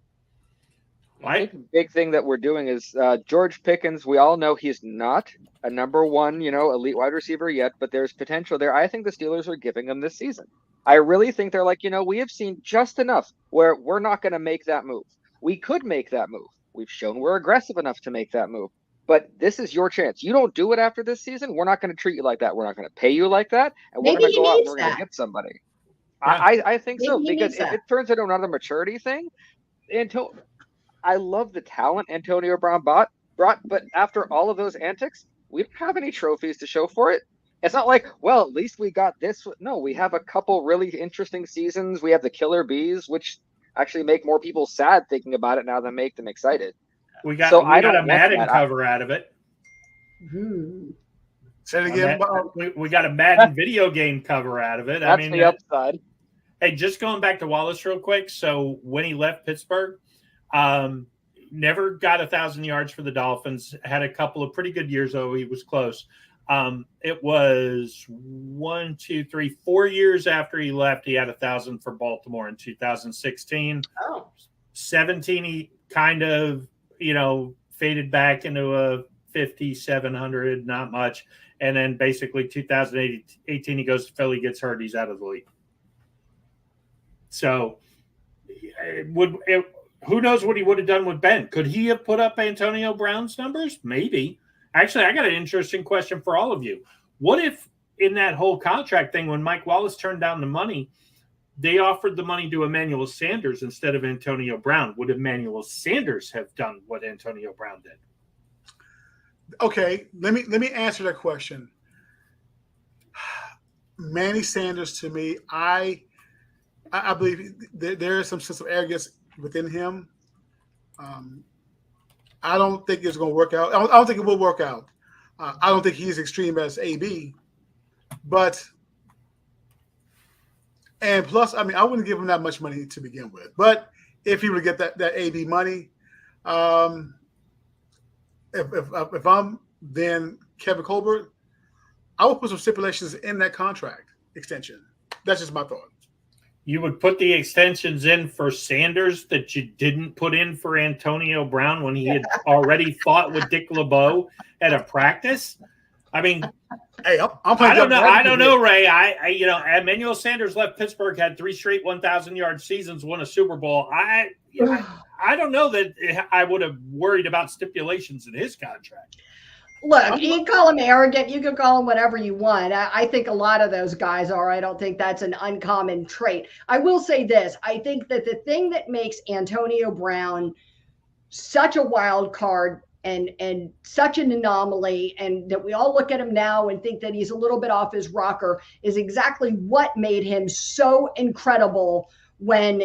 I think the big thing that we're doing is George Pickens. We all know he's not a number one, elite wide receiver yet, but there's potential there. I think the Steelers are giving him this season. I really think they're like, we have seen just enough where we're not going to make that move. We could make that move. We've shown we're aggressive enough to make that move. But this is your chance. You don't do it after this season, we're not going to treat you like that. We're not going to pay you like that. And we're going to go out and we're going to get somebody. Yeah. I think so. Because if it turns into another maturity thing, I love the talent Antonio Brown brought, but after all of those antics, we don't have any trophies to show for it. It's not like, well, at least we got this. No, we have a couple really interesting seasons. We have the Killer Bees, which actually make more people sad thinking about it now than make them excited. We got a Madden cover out of it. Say it again. We got a Madden video game cover out of it. That's the upside. Hey, just going back to Wallace real quick. So when he left Pittsburgh, never got 1,000 yards for the Dolphins. Had a couple of pretty good years, though he was close. It was 4 years after he left, he had 1,000 for Baltimore in 2016. 17, he kind of, faded back into a 5,700, not much. And then basically 2018, he goes to Philly, gets hurt, he's out of the league. So who knows what he would have done with Ben? Could he have put up Antonio Brown's numbers? Maybe. Actually, I got an interesting question for all of you. What if in that whole contract thing, when Mike Wallace turned down the money, they offered the money to Emmanuel Sanders instead of Antonio Brown? Would Emmanuel Sanders have done what Antonio Brown did? Okay, let me answer that question. Manny Sanders, to me, I believe there is some sense of arrogance within him. I don't think it's going to work out. I don't think it will work out. I don't think he's extreme as AB, and plus, I mean, I wouldn't give him that much money to begin with. But if he would get that AB money, if I'm then Kevin Colbert, I would put some stipulations in that contract extension. That's just my thought. You would put the extensions in for Sanders that you didn't put in for Antonio Brown when he had already fought with Dick LeBeau at a practice? I mean, hey, I don't know, Ray. Emmanuel Sanders left Pittsburgh, had 3 straight 1,000-yard seasons, won a Super Bowl. I don't know that I would have worried about stipulations in his contract. Look, you can call him arrogant. You can call him whatever you want. I think a lot of those guys are. I don't think that's an uncommon trait. I will say this. I think that the thing that makes Antonio Brown such a wild card and such an anomaly, and that we all look at him now and think that he's a little bit off his rocker, is exactly what made him so incredible when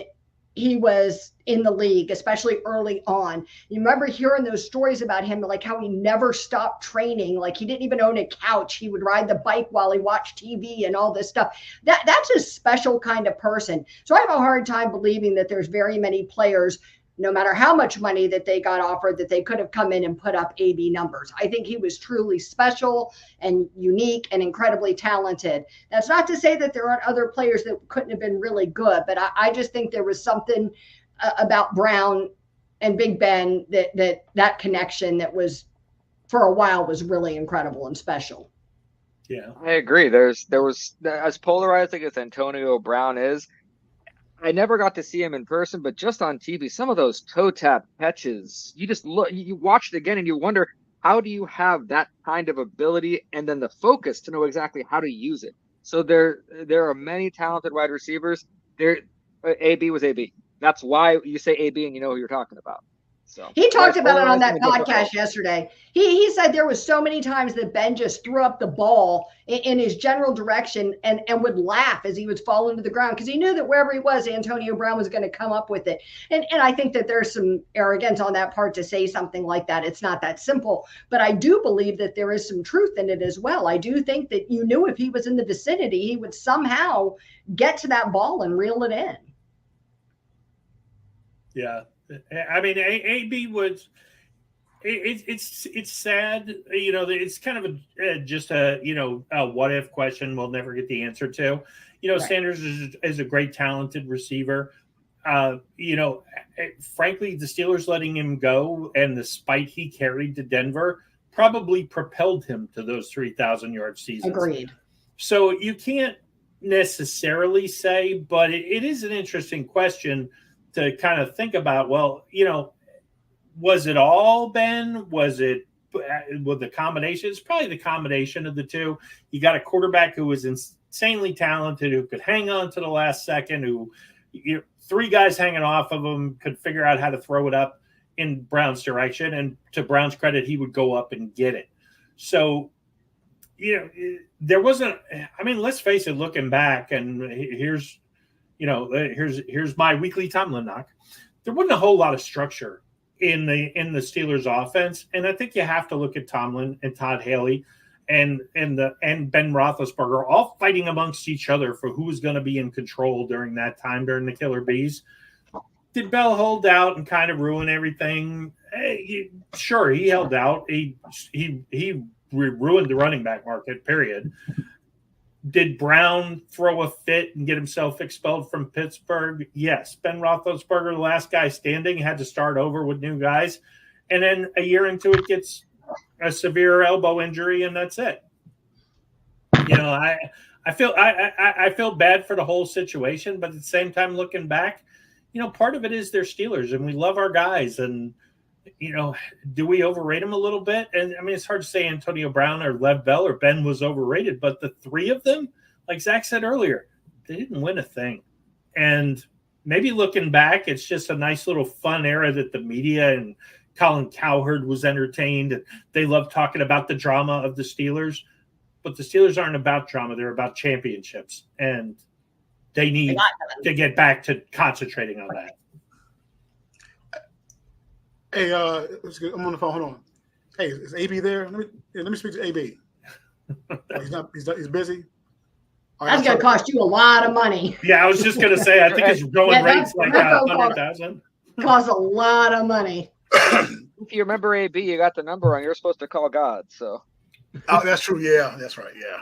he was in the league, especially early on. You remember hearing those stories about him, like how he never stopped training, like he didn't even own a couch. He would ride the bike while he watched TV and all this stuff. That's a special kind of person. So I have a hard time believing that there's very many players, no matter how much money that they got offered, that they could have come in and put up AB numbers. I think he was truly special and unique and incredibly talented. That's not to say that there aren't other players that couldn't have been really good, but I just think there was something about Brown and Big Ben that connection that was, for a while, was really incredible and special. Yeah, I agree. There was, as polarizing as Antonio Brown is, I never got to see him in person, but just on TV, some of those toe tap catches, you just look, you watch it again and you wonder, how do you have that kind of ability and then the focus to know exactly how to use it? So there are many talented wide receivers. AB was AB. That's why you say AB and you know who you're talking about. So he talked about it on that podcast yesterday. He said there was so many times that Ben just threw up the ball in his general direction and would laugh as he was falling to the ground, because he knew that wherever he was, Antonio Brown was going to come up with it. And I think that there's some arrogance on that part to say something like that. It's not that simple, but I do believe that there is some truth in it as well. I do think that you knew if he was in the vicinity, he would somehow get to that ball and reel it in. Yeah. I mean, AB was. It's sad, you know. It's kind of just a what if question we'll never get the answer to. You know, right. Sanders is a great talented receiver. Frankly, the Steelers letting him go and the spite he carried to Denver probably propelled him to those 3,000-yard seasons. Agreed. So you can't necessarily say, but it is an interesting question to kind of think about. Well, was it all Ben? Was it with the combination? It's probably the combination of the two. You got a quarterback who was insanely talented, who could hang on to the last second, who three guys hanging off of him could figure out how to throw it up in Brown's direction. And to Brown's credit, he would go up and get it. So, there wasn't, I mean, let's face it, looking back, and here's my weekly Tomlin knock. There wasn't a whole lot of structure in the Steelers offense. And I think you have to look at Tomlin and Todd Haley and Ben Roethlisberger all fighting amongst each other for who was going to be in control during that time, during the Killer Bees. Did Bell hold out and kind of ruin everything? Sure, he held out. He ruined the running back market, period. Did Brown throw a fit and get himself expelled from Pittsburgh? Yes. Ben Roethlisberger, the last guy standing, had to start over with new guys. And then a year into it, gets a severe elbow injury, and that's it. I feel bad for the whole situation, but at the same time, looking back, part of it is they're Steelers, and we love our guys. And, do we overrate them a little bit? And I mean, it's hard to say Antonio Brown or Lev Bell or Ben was overrated, but the three of them, like Zach said earlier, they didn't win a thing. And maybe looking back, it's just a nice little fun era that the media and Colin Cowherd was entertained. And they love talking about the drama of the Steelers, but the Steelers aren't about drama. They're about championships, and they need to get back to concentrating on that. Hey, I'm on the phone. Hold on. Hey, is AB there? Let me speak to AB. He's busy. Right, that's going to cost you a lot of money. Yeah, I was just going to say, I think it's going rates like 100,000. Costs a lot of money. If you remember AB, you got the number on. You're supposed to call God. So. Oh, that's true. Yeah, that's right. Yeah.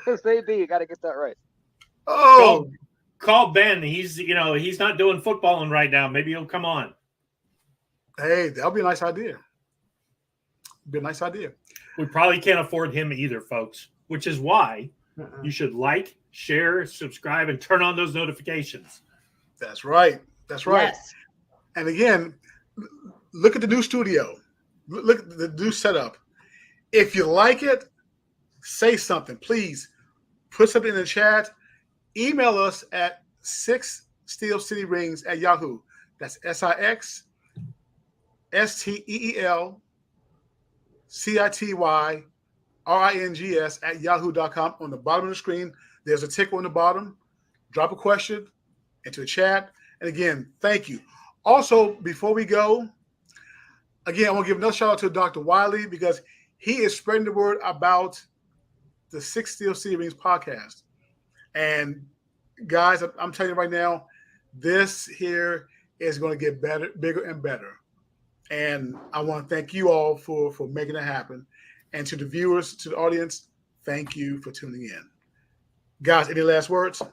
It's AB. You got to get that right. Oh, call Ben. He's not doing footballing right now. Maybe he'll come on. Hey, that'll be a nice idea. Be a nice idea. We probably can't afford him either, folks, which is why you should like, share, subscribe, and turn on those notifications. That's right. That's right. Yes. And again, look at the new studio. Look at the new setup. If you like it, say something. Please put something in the chat. Email us at 6steelcityrings@yahoo. That's SteelCityRings at yahoo.com. On the bottom of the screen, there's a ticker on the bottom. Drop a question into the chat. And again, thank you. Also, before we go, again, I want to give another shout out to Dr. Wiley because he is spreading the word about the Six Steel City Rings podcast. And guys, I'm telling you right now, this here is going to get better, bigger and better. And I want to thank you all for making it happen. And to the viewers, to the audience, thank you for tuning in. Guys, any last words? I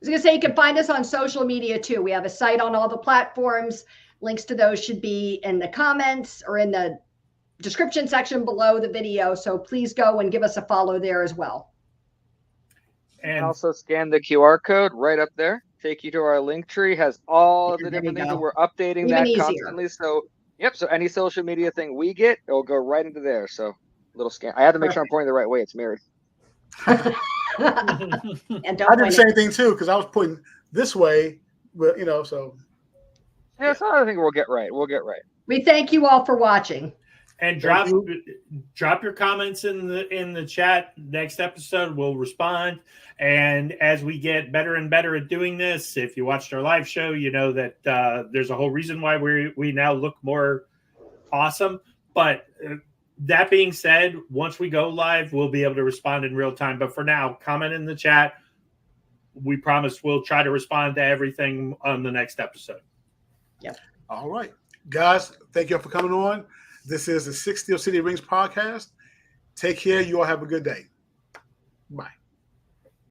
was going to say you can find us on social media too. We have a site on all the platforms. Links to those should be in the comments or in the description section below the video. So please go and give us a follow there as well. And also scan the QR code right up there. Take you to our link tree. Has all of the different things that we're updating Even that easier. constantly. So so any social media thing we get, it'll go right into there. So little scan. I had to make sure I'm pointing the right way. It's mirrored. And don't I did the point same it. thing too because I was pointing this way, but so. Yeah, that's another thing we'll get right. We'll get right. We thank you all for watching. And Thank drop your comments in the chat. Next episode, we'll respond. And as we get better and better at doing this, if you watched our live show, you know that there's a whole reason why we now look more awesome. But that being said, once we go live, we'll be able to respond in real time. But for now, comment in the chat. We promise we'll try to respond to everything on the next episode. Yep. All right. Guys, thank you all for coming on. This is the Six Steel City Rings podcast. Take care. You all have a good day. Bye.